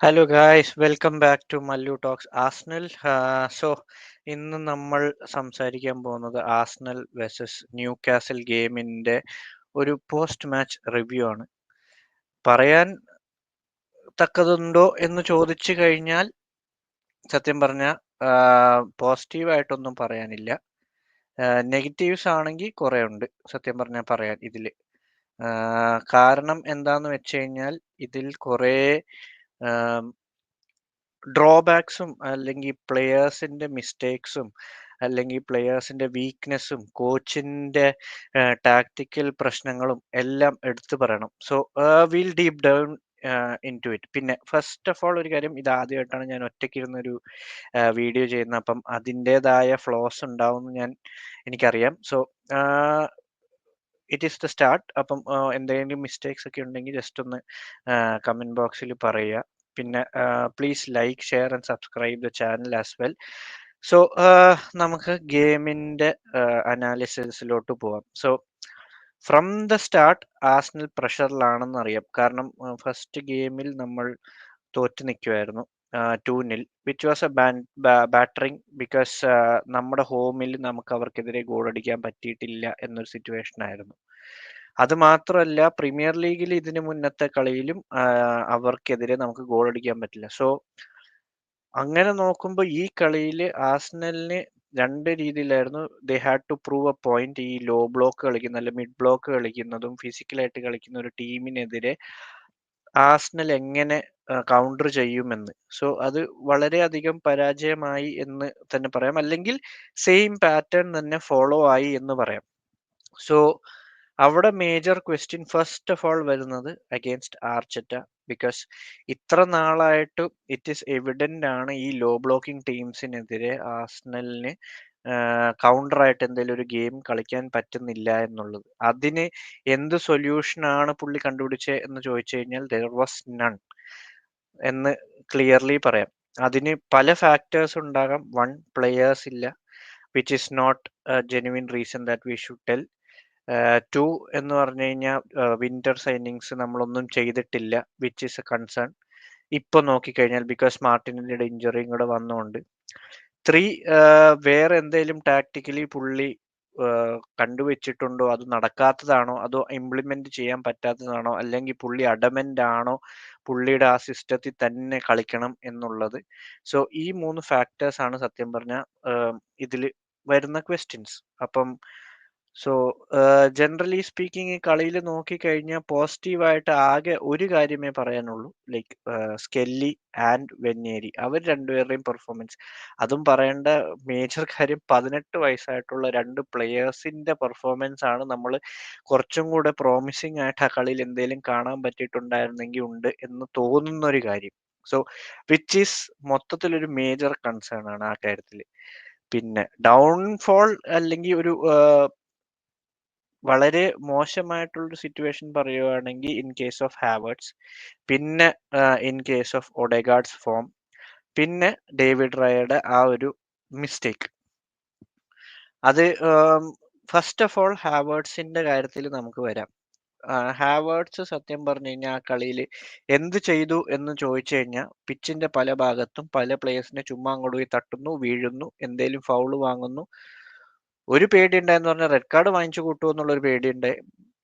Hello guys, welcome back to Mallu talks Arsenal. So ഇന്ന് നമ്മൾ സംസാരിക്കാൻ പോകുന്നത് ആസ്നൽ വേഴ്സസ് ന്യൂ കാസൽ ഗെയിമിന്റെ ഒരു പോസ്റ്റ് മാച്ച് റിവ്യൂ ആണ്. പറയാൻ തക്കതുണ്ടോ എന്ന് ചോദിച്ചു കഴിഞ്ഞാൽ സത്യം പറഞ്ഞാൽ പോസിറ്റീവായിട്ടൊന്നും പറയാനില്ല. നെഗറ്റീവ്സ് ആണെങ്കിൽ കുറേ ഉണ്ട് സത്യം പറഞ്ഞാൽ പറയാൻ ഇതിൽ. കാരണം എന്താന്ന് വെച്ച് കഴിഞ്ഞാൽ ഇതിൽ കുറേ ഡ്രോബാക്സും അല്ലെങ്കിൽ പ്ലെയേഴ്സിന്റെ മിസ്റ്റേക്സും അല്ലെങ്കിൽ പ്ലെയേഴ്സിന്റെ വീക്ക്നെസ്സും കോച്ചിന്റെ ടാക്ടിക്കൽ പ്രശ്നങ്ങളും എല്ലാം എടുത്തു പറയണം. So will deep down into it. പിന്നെ ഫസ്റ്റ് ഓഫ് ഓൾ ഒരു കാര്യം, ഇത് ആദ്യമായിട്ടാണ് ഞാൻ ഒറ്റയ്ക്കിരുന്നൊരു വീഡിയോ ചെയ്യുന്നത്. അപ്പം അതിൻ്റെതായ ഫ്ലോസ് ഉണ്ടാവും എന്ന് എനിക്കറിയാം. So it is the start. അപ്പം എന്തെങ്കിലും മിസ്റ്റേക്സ് ഒക്കെ ഉണ്ടെങ്കിൽ ജസ്റ്റ് ഒന്ന് കമന്റ് ബോക്സിൽ പറയുക. പിന്നെ please like, share and subscribe the channel as well. So നമുക്ക് ഗെയിമിന്റെ അനാലിസിസിലോട്ട് പോവാം. So from the start Arsenal പ്രഷറിലാണെന്ന് അറിയാം. കാരണം ഫസ്റ്റ് ഗെയിമിൽ നമ്മൾ തോറ്റ് നിൽക്കുമായിരുന്നു 2-0, which was a battering. Because നമ്മുടെ ഹോമിൽ നമുക്ക് അവർക്കെതിരെ ഗോൾ അടിക്കാൻ പറ്റിയിട്ടില്ല എന്നൊരു സിറ്റുവേഷൻ ആയിരുന്നു. അത് മാത്രമല്ല, പ്രീമിയർ ലീഗിൽ ഇതിന് മുന്നത്തെ കളിയിലും അവർക്കെതിരെ നമുക്ക് ഗോൾ അടിക്കാൻ പറ്റില്ല. സോ അങ്ങനെ നോക്കുമ്പോൾ ഈ കളിയിൽ ആസ്നലിന് രണ്ട് രീതിയിലായിരുന്നു. They had to prove a point. ഈ ലോ ബ്ലോക്ക് കളിക്കുന്ന അല്ലെ മിഡ് ബ്ലോക്ക് കളിക്കുന്നതും ഫിസിക്കലായിട്ട് കളിക്കുന്ന ഒരു ടീമിനെതിരെ ആസ്നൽ എങ്ങനെ കൗണ്ടർ ചെയ്യുമെന്ന്. സോ അത് വളരെയധികം പരാജയമായി എന്ന് തന്നെ പറയാം, അല്ലെങ്കിൽ സെയിം പാറ്റേൺ തന്നെ ഫോളോ ആയി എന്ന് പറയാം. സോ അവിടെ major question first of all വരുന്നത് അഗെയിൻസ്റ്റ് ആർച്ചറ്റ. ബിക്കോസ് ഇത്ര നാളായിട്ടും ഇറ്റ് ഈസ് എവിഡന്റ് ആണ് ഈ ലോ ബ്ലോക്കിംഗ് ടീംസിനെതിരെ ആസ്നലിന് കൗണ്ടറായിട്ട് എന്തെങ്കിലും ഒരു ഗെയിം കളിക്കാൻ പറ്റുന്നില്ല എന്നുള്ളത്. അതിന് എന്ത് സൊല്യൂഷനാണ് പുള്ളി കണ്ടുപിടിച്ചത് എന്ന് ചോദിച്ചു കഴിഞ്ഞാൽ ദർ വാസ് നൺ എന്ന് ക്ലിയർലി പറയാം. അതിന് പല ഫാക്ടേഴ്സ് ഉണ്ടാകാം. വൺ, പ്ലെയേഴ്സ് ഇല്ല, which is not genuine reason that we should tell. Two എന്ന് പറഞ്ഞു കഴിഞ്ഞാൽ വിന്റർ സൈനിങ്സ് നമ്മളൊന്നും ചെയ്തിട്ടില്ല, വിച്ച് ഇസ് എ കൺസേൺ ഇപ്പൊ നോക്കിക്കഴിഞ്ഞാൽ, ബിക്കോസ് മാർട്ടിനിന്റെ ഇഞ്ചറിയും കൂടെ വന്നുകൊണ്ട്. ത്രീ, വേറെ എന്തെങ്കിലും ടാക്ടിക്കലി പുള്ളി കണ്ടുവച്ചിട്ടുണ്ടോ, അത് നടക്കാത്തതാണോ, അതോ ഇംപ്ലിമെന്റ് ചെയ്യാൻ പറ്റാത്തതാണോ, അല്ലെങ്കിൽ പുള്ളി അഡമന്റ് ആണോ പുള്ളിയുടെ ആ സിസ്റ്റത്തിൽ തന്നെ കളിക്കണം എന്നുള്ളത്. സോ ഈ മൂന്ന് ഫാക്ടേഴ്സ് ആണ് സത്യം പറഞ്ഞ ഇതിൽ വരുന്ന ക്വസ്റ്റ്യൻസ്. അപ്പം സോ ജനറലി സ്പീക്കിംഗ് ഈ കളിയിൽ നോക്കിക്കഴിഞ്ഞാൽ പോസിറ്റീവായിട്ട് ആകെ ഒരു കാര്യമേ പറയാനുള്ളൂ. ലൈക്ക് സ്കെല്ലി ആൻഡ് വെന്നേരി, അവർ രണ്ടുപേരുടെയും പെർഫോമൻസ്. അതും പറയേണ്ട മേജർ കാര്യം, 18 വയസ്സായിട്ടുള്ള രണ്ട് പ്ലെയേഴ്സിന്റെ പെർഫോമൻസ് ആണ് നമ്മൾ കുറച്ചും കൂടെ പ്രോമിസിങ് ആയിട്ട് ആ കളിയിൽ എന്തെങ്കിലും കാണാൻ പറ്റിയിട്ടുണ്ടായിരുന്നെങ്കിൽ ഉണ്ട് എന്ന് തോന്നുന്ന ഒരു കാര്യം. സോ വിച്ച് ഈസ് മൊത്തത്തിലൊരു മേജർ കൺസേൺ ആണ് ആ കാര്യത്തിൽ. പിന്നെ ഡൗൺഫോൾ അല്ലെങ്കിൽ ഒരു വളരെ മോശമായിട്ടുള്ളൊരു സിറ്റുവേഷൻ പറയുവാണെങ്കിൽ ഇൻ കേസ് ഓഫ് ഹാവേർട്സ്, പിന്നെ ഇൻ കേസ് ഓഫ് ഒഡെഗാർഡ്സ് ഫോം, പിന്നെ ഡേവിഡ് റയയുടെ ആ ഒരു മിസ്റ്റേക്ക്. അത് ഫസ്റ്റ് ഓഫ് ഓൾ ഹാവേർട്സിന്റെ കാര്യത്തിൽ നമുക്ക് വരാം. ഹാവേർട്സ് സത്യം പറഞ്ഞു കഴിഞ്ഞാൽ ആ കളിയിൽ എന്ത് ചെയ്തു എന്ന് ചോദിച്ചു കഴിഞ്ഞാൽ, പിച്ചിന്റെ പല ഭാഗത്തും പല പ്ലേയേഴ്സിനെ ചുമ്മാ അങ്ങോട്ട് പോയി തട്ടുന്നു, വീഴുന്നു, എന്തേലും ഫൗള് വാങ്ങുന്നു. ഒരു പേടിയുണ്ടായെന്ന് പറഞ്ഞാൽ റെഡ് കാർഡ് വാങ്ങിച്ചു കൂട്ടുമോ എന്നുള്ളൊരു പേടിയുണ്ട്.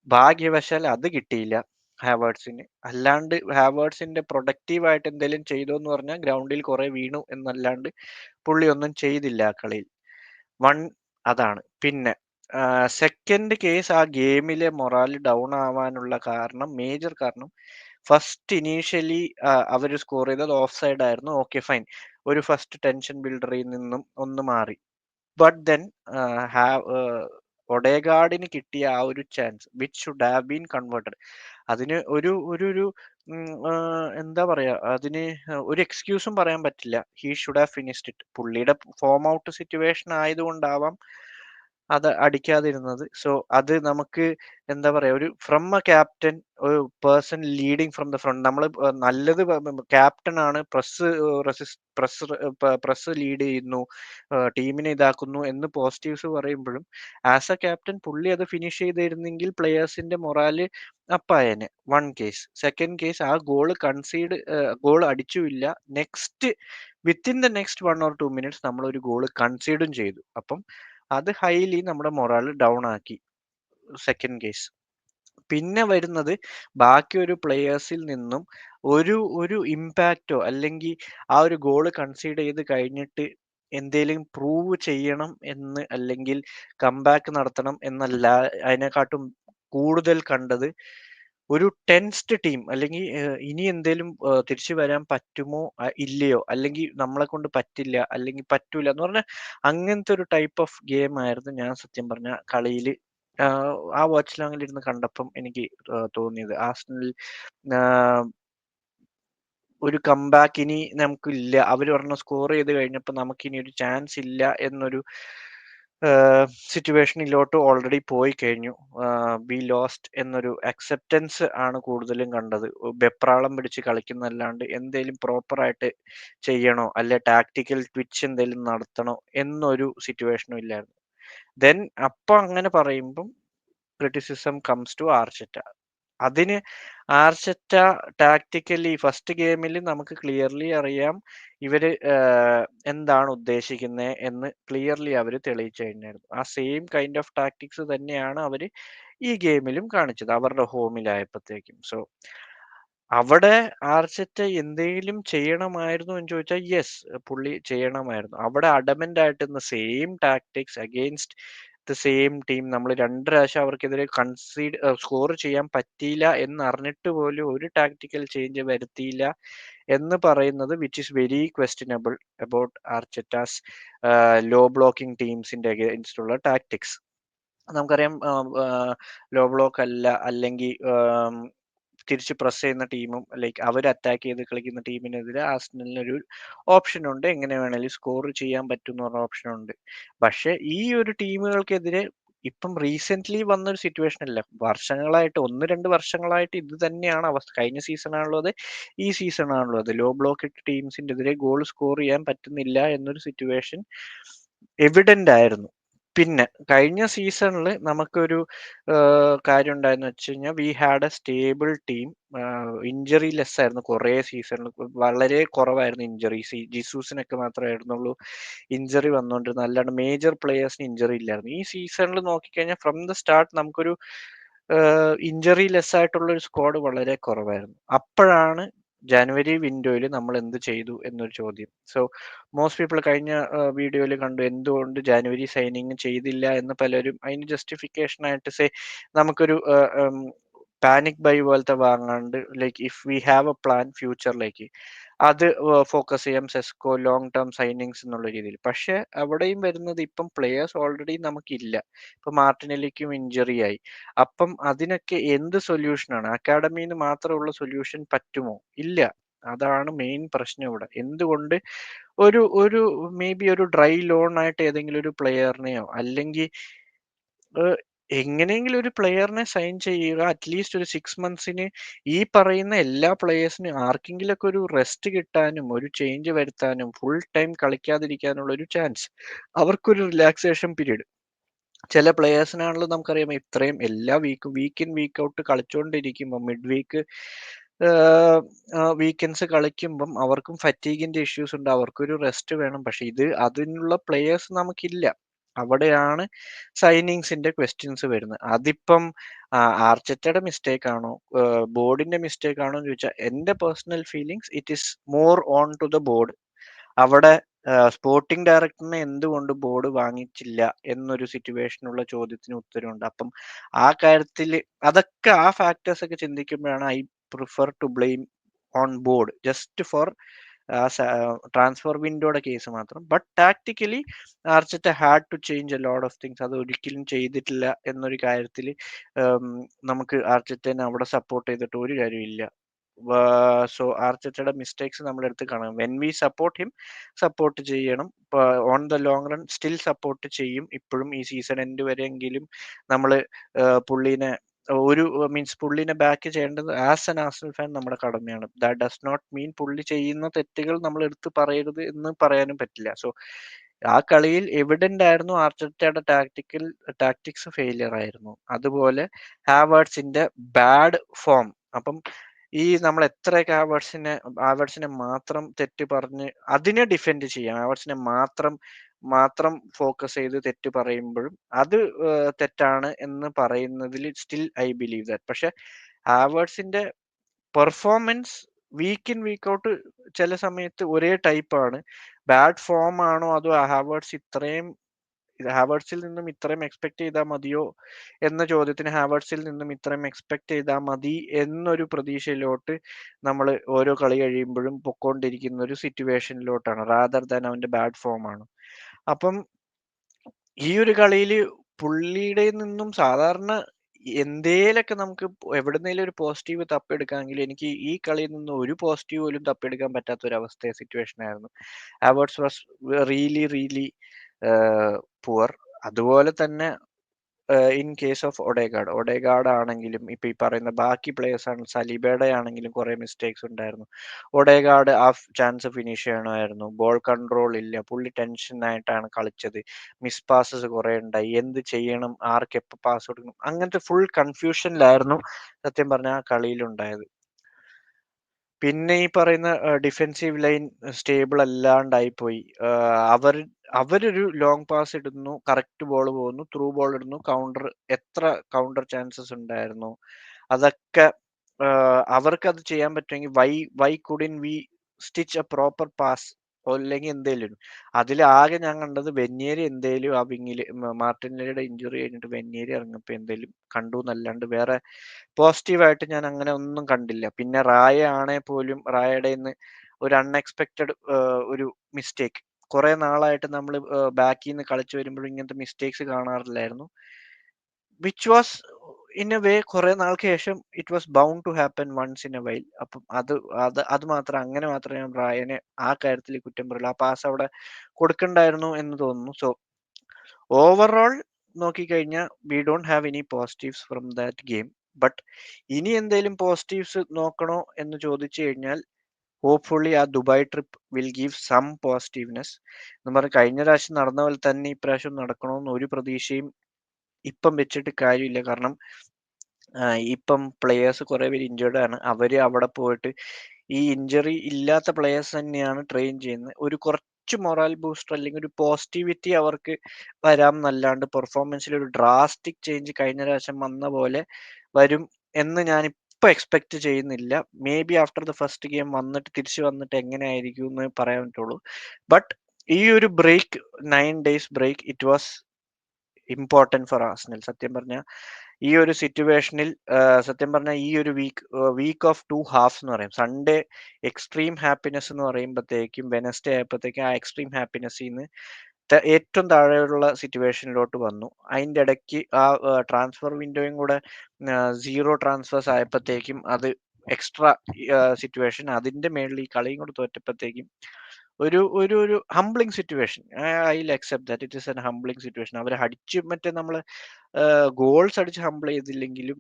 ഭാഗ്യവശാൽ അത് കിട്ടിയില്ല ഹാവേർട്സിന്. അല്ലാണ്ട് ഹാവേർട്സിന്റെ പ്രൊഡക്റ്റീവ് ആയിട്ട് എന്തെങ്കിലും ചെയ്തോ എന്ന് പറഞ്ഞാൽ ഗ്രൗണ്ടിൽ കുറെ വീണു എന്നല്ലാണ്ട് പുള്ളി ഒന്നും ചെയ്തില്ല ആ കളിയിൽ. വൺ, അതാണ്. പിന്നെ സെക്കൻഡ് കേസ്, ആ ഗെയിമിലെ മൊറാൽ ഡൗൺ ആവാനുള്ള കാരണം, മേജർ കാരണം, ഫസ്റ്റ് ഇനീഷ്യലി അവർ സ്കോർ ചെയ്തത് ഓഫ് സൈഡ് ആയിരുന്നു. ഓക്കെ ഫൈൻ, ഒരു ഫസ്റ്റ് ടെൻഷൻ ബിൽഡറിൽ നിന്നും ഒന്ന് മാറി. ബട്ട് ദെൻ ഒഡേഗാർഡിന് കിട്ടിയ ആ ഒരു chance which should have been converted. അതിന് ഒരു ഒരു ഒരു എന്താ പറയാ, അതിന് ഒരു എക്സ്ക്യൂസും പറയാൻ പറ്റില്ല. He should have finished it. പുള്ളിയുടെ ഫോം ഔട്ട് സിറ്റുവേഷൻ ആയതുകൊണ്ടാവാം അത് അടിക്കാതിരുന്നത്. സോ അത് നമുക്ക് എന്താ പറയാ, ഒരു ഫ്രം എ ക്യാപ്റ്റൻ, ഒരു person leading from the front. നമ്മള് നല്ലത് ക്യാപ്റ്റൻ ആണ്, പ്രസ് ലീഡ് ചെയ്യുന്നു, ടീമിനെ ഇതാക്കുന്നു എന്ന് പോസിറ്റീവ്സ് പറയുമ്പോഴും ആസ് എ ക്യാപ്റ്റൻ പുള്ളി അത് ഫിനിഷ് ചെയ്തിരുന്നെങ്കിൽ പ്ലെയേഴ്സിന്റെ മൊറാല് അപ്പായേനെ. One case. സെക്കൻഡ് കേസ്, ആ ഗോൾ അടിച്ചുമില്ല, next within the next 1 or 2 minutes നമ്മൾ ഒരു ഗോൾ കൺസീഡും ചെയ്തു. അപ്പം അത് ഹൈലി നമ്മുടെ മൊറാൽ ഡൗൺ ആക്കി. Second case. പിന്നെ വരുന്നത് ബാക്കി ഒരു പ്ലെയേഴ്സിൽ നിന്നും ഒരു ഒരു ഇമ്പാക്റ്റോ അല്ലെങ്കിൽ ആ ഒരു ഗോൾ കൺസീഡ് ചെയ്ത് കഴിഞ്ഞിട്ട് എന്തേലും പ്രൂവ് ചെയ്യണം എന്ന്, അല്ലെങ്കിൽ കംബാക്ക് നടത്തണം എന്നല്ല അതിനെക്കാട്ടും കൂടുതൽ കണ്ടത് ഒരു ടെൻസ്ഡ് ടീം, അല്ലെങ്കിൽ ഇനി എന്തേലും തിരിച്ചു വരാൻ പറ്റുമോ ഇല്ലയോ, അല്ലെങ്കിൽ നമ്മളെ കൊണ്ട് പറ്റില്ല അല്ലെങ്കിൽ പറ്റൂല എന്ന് പറഞ്ഞ അങ്ങനത്തെ ഒരു ടൈപ്പ് ഓഫ് ഗെയിം ആയിരുന്നു ഞാൻ സത്യം പറഞ്ഞ കളിയിൽ ആ വാച്ച് ലോങ്ങിൽ ഇരുന്ന് കണ്ടപ്പം എനിക്ക് തോന്നിയത്. ആർസണൽ ഒരു കംബാക്ക് ഇനി നമുക്കില്ല. അവര് ഒരെണ്ണം സ്കോർ ചെയ്ത് കഴിഞ്ഞപ്പോൾ നമുക്കിനി ഒരു ചാൻസ് ഇല്ല എന്നൊരു സിറ്റുവേഷനിലോട്ട് ഓൾറെഡി പോയി കഴിഞ്ഞു. വി ലോസ്റ്റ് എന്നൊരു അക്സെപ്റ്റൻസ് ആണ് കൂടുതലും കണ്ടത്. വെപ്രാളം പിടിച്ച് കളിക്കുന്നതല്ലാണ്ട് എന്തേലും പ്രോപ്പറായിട്ട് ചെയ്യണോ അല്ലെ ടാക്ടിക്കൽ ട്വിച്ച് എന്തേലും നടത്തണോ എന്നൊരു സിറ്റുവേഷനും ഇല്ലായിരുന്നു. ദെൻ അപ്പൊ അങ്ങനെ പറയുമ്പം ക്രിറ്റിസിസം കംസ് ടു ആർച്ചെറ്റ. അതിന് ആർച്ചെറ്റ ടാക്ടിക്കലി ഫസ്റ്റ് ഗെയിമിൽ നമുക്ക് ക്ലിയർലി അറിയാം ഇവര് എന്താണ് ഉദ്ദേശിക്കുന്നത് എന്ന് ക്ലിയർലി അവര് തെളിയിച്ചു കഴിഞ്ഞായിരുന്നു. ആ സെയിം കൈൻഡ് ഓഫ് ടാക്ടിക്സ് തന്നെയാണ് അവര് ഈ ഗെയിമിലും കാണിച്ചത് അവരുടെ ഹോമിലായപ്പോഴത്തേക്കും. സോ അവിടെ ആർച്ചെറ്റ എന്തെങ്കിലും ചെയ്യണമായിരുന്നു എന്ന് ചോദിച്ചാൽ യെസ്, പുള്ളി ചെയ്യണമായിരുന്നു. അവിടെ അഡമന്റ് ആയിട്ട് same tactics against the same team നമ്മൾ 2 പ്രാവശ്യം അവർക്കെതിരെ സ്കോർ ചെയ്യാൻ പറ്റിയില്ല എന്നറിഞ്ഞിട്ട് പോലും ഒരു ടാക്ടിക്കൽ ചേഞ്ച് വരുത്തിയില്ല എന്ന് പറയുന്നത് which is very questionable about Arteta's low blocking ടീംസിന്റെ അഗെയിൻസ്റ്റ് ഉള്ള ടാക്ടിക്സ്. നമുക്കറിയാം ലോ ബ്ലോക്ക് അല്ല, അല്ലെങ്കിൽ തിരിച്ച് പ്രസ് ചെയ്യുന്ന ടീമും ലൈക്ക് അവർ അറ്റാക്ക് ചെയ്ത് കളിക്കുന്ന ടീമിനെതിരെ ആർസണലിന് ഒരു ഓപ്ഷൻ ഉണ്ട്, എങ്ങനെ വേണേലും സ്കോർ ചെയ്യാൻ പറ്റും എന്ന് പറഞ്ഞ ഓപ്ഷൻ ഉണ്ട്. പക്ഷെ ഈ ഒരു ടീമുകൾക്കെതിരെ ഇപ്പം റീസെന്റ് വന്നൊരു സിറ്റുവേഷൻ അല്ല, വർഷങ്ങളായിട്ട് 1-2 വർഷങ്ങളായിട്ട് ഇത് തന്നെയാണ് അവസ്ഥ. കഴിഞ്ഞ സീസൺ ആണല്ലോ അത്, ഈ സീസൺ ആണല്ലോ അത്. ലോ ബ്ലോക്ക് ടീംസിന്റെ എതിരെ ഗോൾ സ്കോർ ചെയ്യാൻ പറ്റുന്നില്ല എന്നൊരു സിറ്റുവേഷൻ എവിഡന്റ് ആയിരുന്നു. പിന്നെ കഴിഞ്ഞ സീസണിൽ നമുക്കൊരു കാര്യം ഉണ്ടായെന്ന് വെച്ച് കഴിഞ്ഞാൽ we had A stable team. Injury less ആയിരുന്നു കുറേ സീസണിൽ, വളരെ കുറവായിരുന്നു ഇഞ്ചറീസ്. ജിസൂസിനൊക്കെ മാത്രമായിരുന്നുള്ളൂ ഇഞ്ചറി വന്നുകൊണ്ടിരുന്നത്, അല്ലാണ്ട് മേജർ പ്ലേയേഴ്സിന് ഇഞ്ചറി ഇല്ലായിരുന്നു. ഈ സീസണിൽ നോക്കിക്കഴിഞ്ഞാൽ ഫ്രം ദ സ്റ്റാർട്ട് നമുക്കൊരു ഇഞ്ചറി ലെസ് ആയിട്ടുള്ള ഒരു സ്ക്വാഡ് വളരെ കുറവായിരുന്നു. അപ്പോഴാണ് ജനുവരി വിൻഡോയിൽ നമ്മൾ എന്ത് ചെയ്തു എന്നൊരു ചോദ്യം. സോ മോസ്റ്റ് പീപ്പിൾ കഴിഞ്ഞ വീഡിയോയിൽ കണ്ടു എന്തുകൊണ്ട് ജനുവരി സൈനിങ് ചെയ്തില്ല എന്ന്. പലരും അതിന് ജസ്റ്റിഫിക്കേഷൻ ആയിട്ട് നമുക്കൊരു പാനിക് ബൈ പോലത്തെ വാങ്ങാണ്ട് like if we have a plan ഫ്യൂച്ചറിലേക്ക് അത് ഫോക്കസ് ചെയ്യാം, സെസ്കോ ലോങ് ടേം സൈനിങ്സ് എന്നുള്ള രീതിയിൽ. പക്ഷെ അവിടെയും വരുന്നത് ഇപ്പം പ്ലെയേഴ്സ് ഓൾറെഡി നമുക്കില്ല. ഇപ്പൊ മാർട്ടിനെല്ലിക്കും ഇഞ്ചറി ആയി. അപ്പം അതിനൊക്കെ എന്ത് സൊല്യൂഷനാണ്? അക്കാഡമിന്ന് മാത്രമുള്ള സൊല്യൂഷൻ പറ്റുമോ? ഇല്ല. അതാണ് മെയിൻ പ്രശ്നം ഇവിടെ. എന്തുകൊണ്ട് ഒരു ഒരു മേ ബി ഒരു ഡ്രൈ ലോൺ ആയിട്ട് ഏതെങ്കിലും ഒരു പ്ലെയറിനെയോ, അല്ലെങ്കിൽ എങ്ങനെയെങ്കിലും ഒരു പ്ലെയറിനെ സൈൻ ചെയ്യുക. അറ്റ്ലീസ്റ്റ് ഒരു 6 മന്ത്സിന് ഈ പറയുന്ന എല്ലാ പ്ലെയേഴ്സിനും ആർക്കെങ്കിലൊക്കെ ഒരു റെസ്റ്റ് കിട്ടാനും ഒരു ചേഞ്ച് വരുത്താനും ഫുൾ ടൈം കളിക്കാതിരിക്കാനുള്ള ഒരു ചാൻസ്, അവർക്കൊരു റിലാക്സേഷൻ പീരീഡ്. ചില പ്ലെയേഴ്സിനാണല്ലോ നമുക്കറിയാം ഇത്രയും എല്ലാ വീക്ക് ഇൻ വീക്ക് ഔട്ട് കളിച്ചുകൊണ്ടിരിക്കുമ്പോൾ മിഡ് വീക്ക് വീക്കെൻഡ്സ് കളിക്കുമ്പം അവർക്കും ഫറ്റീഗിന്റെ ഇഷ്യൂസ് ഉണ്ട്, അവർക്കൊരു റെസ്റ്റ് വേണം. പക്ഷെ അതിനുള്ള പ്ലെയേഴ്സ് നമുക്കില്ല. അവിടെയാണ് സൈനിങ്സിന്റെ ക്വസ്റ്റ്യൻസ് വരുന്നത്. അതിപ്പം ആർച്ചറ്റയുടെ മിസ്റ്റേക്ക് ആണോ ബോർഡിന്റെ മിസ്റ്റേക്ക് ആണോ എന്ന് ചോദിച്ചാൽ എന്റെ personal feelings it is more on to the board. അവിടെ സ്പോർട്ടിംഗ് ഡയറക്ടറിനെ എന്തുകൊണ്ട് ബോർഡ് വാങ്ങിച്ചില്ല എന്നൊരു സിറ്റുവേഷനുള്ള ചോദ്യത്തിന് ഉത്തരവുണ്ട്. അപ്പം ആ കാര്യത്തിൽ അതൊക്കെ ആ ഫാക്ടേഴ്സ് ഒക്കെ ചിന്തിക്കുമ്പോഴാണ് I prefer to blame on board just for transfer വിൻഡോയുടെ കേസ് മാത്രം. But tactically Arteta had to change a lot of things. അത് ഒരിക്കലും ചെയ്തിട്ടില്ല എന്നൊരു കാര്യത്തിൽ നമുക്ക് ആർച്ചറ്റനെ അവിടെ സപ്പോർട്ട് ചെയ്തിട്ട് ഒരു കാര്യമില്ല. സോ ആർട്ടറ്റയുടെ മിസ്റ്റേക്സ് നമ്മളെടുത്ത് കാണാം. When we support him, support ചെയ്യണം. On the long run still support ചെയ്യും. ഇപ്പോഴും ഈ സീസൺ എൻഡ് വരെയെങ്കിലും നമ്മൾ പുള്ളീനെ ഒരു മീൻസ് പുള്ളീനെ ബാക്ക് ചെയ്യേണ്ടത് ആസ് എൻ ആർസണൽ ഫാൻ നമ്മുടെ കടമയാണ്. ദാറ്റ് ഡസ് നോട്ട് മീൻ പുള്ളി ചെയ്യുന്ന തെറ്റുകൾ നമ്മൾ എടുത്ത് പറയരുത് എന്ന് പറയാനും പറ്റില്ല. സോ ആ കളിയിൽ എവിഡന്റ് ആയിരുന്നു ആർട്ടറ്റയുടെ ടാക്ടിക്സ് ഫെയിലിയർ ആയിരുന്നു. അതുപോലെ ഹാവേർട്സിന്റെ ബാഡ് ഫോം. അപ്പം ഈ നമ്മൾ എത്രയൊക്കെ ഹാവേർട്സിനെ മാത്രം തെറ്റ് പറഞ്ഞ് അതിനെ ഡിഫെൻഡ് ചെയ്യാം, ഹാവേർട്സിനെ മാത്രം മാത്രം ഫോക്കസ് ചെയ്ത് തെറ്റ് പറയുമ്പോഴും അത് തെറ്റാണ് എന്ന് പറയുന്നതിൽ സ്റ്റിൽ ഐ ബിലീവ് ദാറ്റ്. പക്ഷെ ഹാവേർട്സിന്റെ performance week in week out ചില സമയത്ത് ഒരേ ടൈപ്പാണ്. ബാഡ് ഫോം ആണോ അതോ ഹാവേർട്സിൽ നിന്നും ഇത്രയും എക്സ്പെക്ട് ചെയ്താൽ മതിയോ എന്ന ചോദ്യത്തിന് ഹാവേർട്സിൽ നിന്നും ഇത്രയും എക്സ്പെക്ട് ചെയ്താൽ മതി എന്നൊരു പ്രതീക്ഷയിലോട്ട് നമ്മൾ ഓരോ കളി കഴിയുമ്പോഴും പൊക്കോണ്ടിരിക്കുന്ന ഒരു സിറ്റുവേഷനിലോട്ടാണ്, റാദർ ദാൻ അവന്റെ ബാഡ് ഫോം ആണ്. അപ്പം ഈ ഒരു കളിയിൽ പുള്ളിയുടെ നിന്നും സാധാരണ എന്തേലൊക്കെ നമുക്ക് എവിടുന്നേലും ഒരു പോസിറ്റീവ് തപ്പിയെടുക്കാമെങ്കിൽ എനിക്ക് ഈ കളിയിൽ നിന്ന് ഒരു പോസിറ്റീവ് പോലും തപ്പിയെടുക്കാൻ പറ്റാത്ത ഒരു സിറ്റുവേഷൻ ആയിരുന്നു. Havertz was really really poor. അതുപോലെ തന്നെ ഇൻ കേസ് ഓഫ് ഒഡേഗാർഡ് ആണെങ്കിലും ഇപ്പൊ ഈ പറയുന്ന ബാക്കി പ്ലേയേഴ്സ് ആണ്, സലീബയുടെ ആണെങ്കിലും കുറെ മിസ്റ്റേക്സ് ഉണ്ടായിരുന്നു. ഒഡേഗാർഡ് ആ ചാൻസ് ഫിനിഷ് ചെയ്യണമായിരുന്നു. ബോൾ കൺട്രോൾ ഇല്ല, പുള്ളി ടെൻഷനായിട്ടാണ് കളിച്ചത്. മിസ് പാസസ് കുറെ ഉണ്ടായി, എന്ത് ചെയ്യണം, ആർക്ക് എപ്പോൾ പാസ് കൊടുക്കണം, അങ്ങനത്തെ ഫുൾ കൺഫ്യൂഷനിലായിരുന്നു സത്യം പറഞ്ഞ ആ കളിയിലുണ്ടായത്. പിന്നെ ഈ പറയുന്ന ഡിഫെൻസീവ് ലൈൻ സ്റ്റേബിൾ അല്ലാണ്ടായി പോയി. അവരൊരു ലോങ് പാസ് ഇടുന്നു, കറക്റ്റ് ബോൾ പോകുന്നു, ത്രൂ ബോൾ ഇടുന്നു, എത്ര കൗണ്ടർ ചാൻസസ് ഉണ്ടായിരുന്നു. അതൊക്കെ അവർക്ക് അത് ചെയ്യാൻ പറ്റുമെങ്കിൽ why couldn't we stitch a proper pass അല്ലെങ്കിൽ എന്തേലും. അതിലാകെ ഞാൻ കണ്ടത് വെന്യേരി എന്തേലും ആ വിങ്ങില് മാർട്ടിനലിയുടെ ഇഞ്ചുറി കഴിഞ്ഞിട്ട് വെന്യേരി ഇറങ്ങപ്പോ എന്തേലും കണ്ടു എന്നല്ലാണ്ട് വേറെ പോസിറ്റീവായിട്ട് ഞാൻ അങ്ങനെ ഒന്നും കണ്ടില്ല. പിന്നെ റായ ആണേ പോലും റായയുടെ ഒരു അൺഎക്സ്പെക്റ്റഡ് ഒരു മിസ്റ്റേക്ക്. കുറെ നാളായിട്ട് നമ്മൾ ബാക്കിൽ നിന്ന് കളിച്ചു വരുമ്പോഴും ഇങ്ങനത്തെ മിസ്റ്റേക്സ് കാണാറില്ലായിരുന്നു. Which was in a way കുറെ നാൾക്ക് ശേഷം it was bound to happen once in a while. അപ്പം അത് മാത്രം അങ്ങനെ മാത്രമേ ഞാൻ റായനെ ആ കാര്യത്തിൽ കുറ്റം പറയുള്ളൂ. ആ പാസ് അവിടെ കൊടുക്കണ്ടായിരുന്നു എന്ന് തോന്നുന്നു. സോ ഓവറോൾ നോക്കിക്കഴിഞ്ഞാൽ we don't have any positives from that game. But ഇനി എന്തെങ്കിലും പോസിറ്റീവ്സ് നോക്കണോ എന്ന് ചോദിച്ചു കഴിഞ്ഞാൽ ഹോപ്പ്ഫുള്ളി ആ Dubai trip will give some positiveness എന്ന് പറഞ്ഞ് കഴിഞ്ഞ പ്രാവശ്യം നടന്ന പോലെ തന്നെ ഇപ്രാവശ്യം നടക്കണമെന്ന് ഒരു പ്രതീക്ഷയും ഇപ്പം വെച്ചിട്ട് കാര്യമില്ല. കാരണം ഇപ്പം പ്ലെയേഴ്സ് കുറെ പേര് ഇഞ്ചേർഡ് ആണ്. അവര് അവിടെ പോയിട്ട് ഈ ഇഞ്ചറി ഇല്ലാത്ത പ്ലെയേഴ്സ് തന്നെയാണ് ട്രെയിൻ ചെയ്യുന്നത്. ഒരു കുറച്ച് മൊറാൽ ബൂസ്റ്റർ അല്ലെങ്കിൽ ഒരു പോസിറ്റിവിറ്റി അവർക്ക് വരാം എന്നല്ലാണ്ട് പെർഫോമൻസിൽ ഒരു ഡ്രാസ്റ്റിക് ചേഞ്ച് കഴിഞ്ഞ പ്രാവശ്യം വന്ന പോലെ വരും എന്ന് ഞാൻ ഇപ്പൊ എക്സ്പെക്ട് ചെയ്യുന്നില്ല. May be after the first game വന്നിട്ട് തിരിച്ചു വന്നിട്ട് എങ്ങനെയായിരിക്കും എന്ന് പറയാൻ പറ്റുള്ളൂ. ബട്ട് ഈ ഒരു break 9 days break it was important for Arsenal. സത്യം പറഞ്ഞാൽ ഈ ഒരു സിറ്റുവേഷനിൽ സത്യം പറഞ്ഞാൽ ഈ ഒരു വീക്ക് ഓഫ് 2 ഹാഫ്സ് എന്ന് പറയും. സൺഡേ എക്സ്ട്രീം ഹാപ്പിനെസ് എന്ന് പറയുമ്പോഴത്തേക്കും വെനസ്ഡേ ആയപ്പോഴത്തേക്കും ആ എക്സ്ട്രീം ഹാപ്പിനെസ്സിൽ നിന്ന് ഏറ്റവും താഴെയുള്ള സിറ്റുവേഷനിലോട്ട് വന്നു. അതിൻ്റെ ഇടയ്ക്ക് ആ ട്രാൻസ്ഫർ വിൻഡോയും കൂടെ 0 ട്രാൻസ്ഫേഴ്സ് ആയപ്പോഴത്തേക്കും അത് എക്സ്ട്രാ സിറ്റുവേഷൻ. അതിന്റെ മേളിൽ ഈ കളിയും കൂടെ തോറ്റപ്പോഴത്തേക്കും ഒരു ഒരു ഒരു humbling situation. I will accept that it is an humbling situation. അവർ അടിച്ച് മറ്റേ നമ്മൾ ഗോൾസ് അടിച്ച് ഹംബിൾ ചെയ്തില്ലെങ്കിലും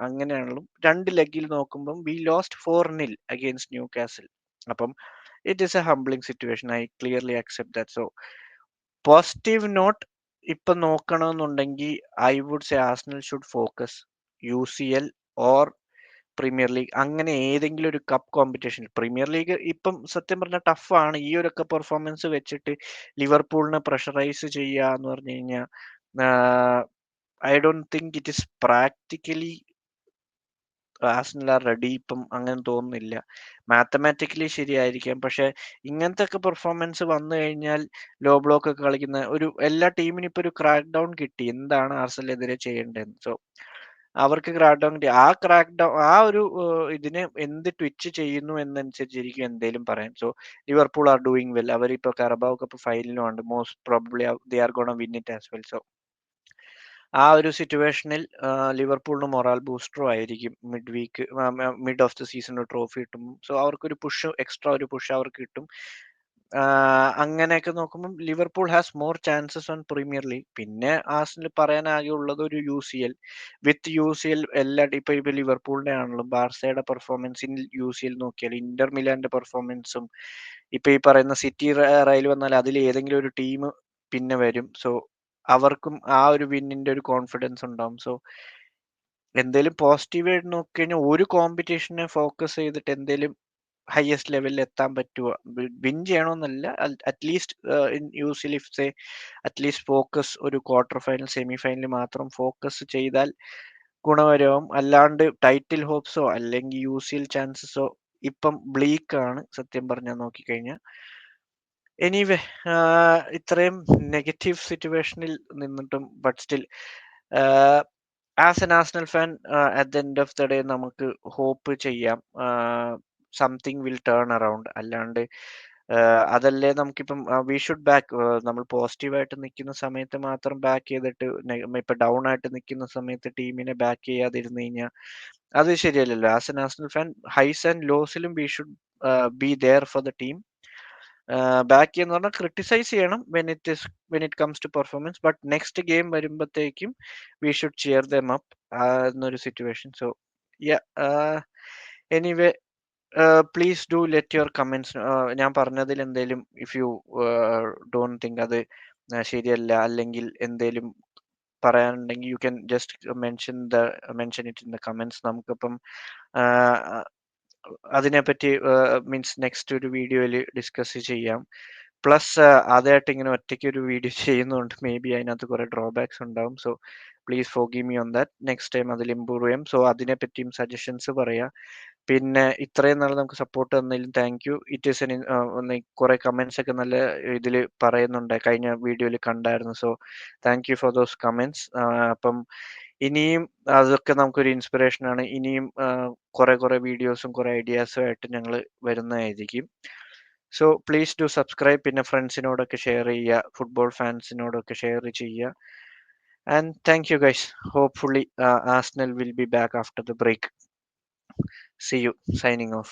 അങ്ങനെയാണെങ്കിലും 2 ലെഗിൽ നോക്കുമ്പം we lost 4-0 against Newcastle. അപ്പം it is a humbling situation. I clearly accept that. So positive note ഇപ്പൊ നോക്കണമെന്നുണ്ടെങ്കിൽ I would say Arsenal should focus UCL or premier league. അങ്ങനെ ഏതെങ്കിലും ഒരു കപ്പ് കോമ്പറ്റീഷൻ. പ്രീമിയർ ലീഗ് ഇപ്പം സത്യം പറഞ്ഞാൽ ടഫാണ്. ഈ ഒരു പെർഫോമൻസ് വെച്ചിട്ട് ലിവർപൂളിനെ പ്രഷറൈസ് ചെയ്യുക എന്ന് പറഞ്ഞു കഴിഞ്ഞാൽ I don't think it is practically Arsenal are ready. ഇപ്പം അങ്ങനെ തോന്നുന്നില്ല. മാത്തമാറ്റിക്കലി ശരിയായിരിക്കാം, പക്ഷെ ഇങ്ങനത്തെ ഒക്കെ പെർഫോമൻസ് വന്നു കഴിഞ്ഞാൽ ലോ ബ്ലോക്ക് ഒക്കെ കളിക്കുന്ന എല്ലാ ടീമിനും ഇപ്പൊ ഒരു ക്രാക്ക് ഡൗൺ കിട്ടി എന്താണ് ആർസണലിനെതിരെ ചെയ്യേണ്ടതെന്ന്. സോ അവർക്ക് ക്രാക്ക് ഡൗൺ കിട്ടി. ആ ഒരു ഇതിന് എന്ത് ട്വിച്ച് ചെയ്യുന്നു എന്നനുസരിച്ചിരിക്കും എന്തേലും പറയാൻ. So Liverpool are doing well. അവരിപ്പോ കറബാവ് കപ്പ് ഫൈനലുമാണ്. Most probably they are gonna win it as well. So ആ ഒരു സിറ്റുവേഷനിൽ ലിവർപൂളിന് മൊറാൽ ബൂസ്റ്ററും ആയിരിക്കും മിഡ് ഓഫ് ദി സീസൺ ഒരു ട്രോഫി കിട്ടും. സോ അവർക്കൊരു എക്സ്ട്രാ ഒരു പുഷ് അവർക്ക് കിട്ടും. അങ്ങനെയൊക്കെ നോക്കുമ്പം Liverpool has more chances on premier league. പിന്നെ ആർസണൽ പറയാനാകെ ഉള്ളത് ഒരു UCL. വിത്ത് UCL ഇപ്പൊ ലിവർപൂളിന്റെ ആണെങ്കിലും ബാർസയുടെ പെർഫോമൻസ് UCL നോക്കിയാൽ ഇന്റർ മിലാന്റെ പെർഫോമൻസും ഇപ്പൊ ഈ പറയുന്ന സിറ്റി റയൽ വന്നാൽ അതിൽ ഏതെങ്കിലും ഒരു ടീം പിന്നെ വരും. സോ അവർക്കും ആ ഒരു വിന്നിന്റെ ഒരു കോൺഫിഡൻസ് ഉണ്ടാവും. സോ എന്തേലും പോസിറ്റീവായിട്ട് നോക്കിക്കഴിഞ്ഞാൽ ഒരു കോമ്പറ്റീഷനെ ഫോക്കസ് ചെയ്തിട്ട് എന്തേലും ഹയസ്റ്റ് ലെവലിൽ എത്താൻ പറ്റുക, വിൻ ചെയ്യണമെന്നല്ല, അറ്റ്ലീസ്റ്റ് ഇൻ യൂസിൽ ഇഫ് സേ അറ്റ്ലീസ്റ്റ് ഫോക്കസ് ഒരു ക്വാർട്ടർ ഫൈനൽ സെമി ഫൈനൽ മാത്രം ഫോക്കസ് ചെയ്താൽ ഗുണകരവും. അല്ലാണ്ട് ടൈറ്റിൽ ഹോപ്സോ അല്ലെങ്കിൽ UCL ചാൻസസോ ഇപ്പം ബ്ലീക്ക് ആണ് സത്യം പറഞ്ഞാൽ നോക്കിക്കഴിഞ്ഞാൽ. എനിവേ ഇത്രയും നെഗറ്റീവ് സിറ്റുവേഷനിൽ നിന്നിട്ടും but still as an Arsenal fan at the end of the day നമുക്ക് ഹോപ്പ് ചെയ്യാം സംതിങ് വിൽ ടേൺ അറൗണ്ട്. അല്ലാണ്ട് അതല്ലേ നമുക്കിപ്പം വി ഷുഡ് ബാക്ക്, നമ്മൾ പോസിറ്റീവായിട്ട് നിൽക്കുന്ന സമയത്ത് മാത്രം ബാക്ക് ചെയ്തിട്ട് ഇപ്പൊ ഡൗൺ ആയിട്ട് നിൽക്കുന്ന സമയത്ത് ടീമിനെ ബാക്ക് ചെയ്യാതിരുന്നു കഴിഞ്ഞാൽ അത് ശരിയല്ലല്ലോ. As an Arsenal fan highs and ലോസിലും we should be there for the team. Back എന്ന് പറഞ്ഞാൽ ക്രിട്ടിസൈസ് ചെയ്യണം when it comes to performance, but next game വരുമ്പോഴത്തേക്കും we should cheer them up എന്നൊരു situation. So anyway please do let your comments. ഞാൻ പറഞ്ഞതിൽ എന്തേലും if you don't think അത് ശരിയല്ല അല്ലെങ്കിൽ എന്തേലും പറയാനുണ്ടെങ്കിൽ you can just mention it in the comments. നമുക്കിപ്പം അതിനെപ്പറ്റി മീൻസ് നെക്സ്റ്റ് ഒരു വീഡിയോയിൽ ഡിസ്കസ് ചെയ്യാം. പ്ലസ് ആദ്യമായിട്ട് ഇങ്ങനെ ഒറ്റയ്ക്ക് ഒരു വീഡിയോ ചെയ്യുന്നതുകൊണ്ട് മേ ബി അതിനകത്ത് കുറെ ഡ്രോബാക്സ് ഉണ്ടാവും. So please forgive me on that. Next time അതിൽ ഇമ്പ്രൂവ് ചെയ്യാം. സോ അതിനെപ്പറ്റിയും സജഷൻസ് പറയാം. പിന്നെ ഇത്രയും നാൾ നമുക്ക് സപ്പോർട്ട് തന്നതിലും താങ്ക് യു. ഇറ്റ് ഈസ് കുറെ കമന്റ്സ് ഒക്കെ നല്ല ഇതിൽ പറയുന്നുണ്ട്, കഴിഞ്ഞ വീഡിയോയിൽ കണ്ടായിരുന്നു. So thank you for those comments. അപ്പം ഇനിയും അതൊക്കെ നമുക്കൊരു ഇൻസ്പിറേഷൻ ആണ്. ഇനിയും കുറെ വീഡിയോസും കുറെ ഐഡിയാസും ആയിട്ട് ഞങ്ങൾ വരുന്നതായിരിക്കും. So please do subscribe. പിന്നെ ഫ്രണ്ട്സിനോടൊക്കെ ഷെയർ ചെയ്യുക, ഫുട്ബോൾ ഫാൻസിനോടൊക്കെ ഷെയർ ചെയ്യുക. And thank you guys. Hopefully Arsenal will be back after the break. See you. Signing off.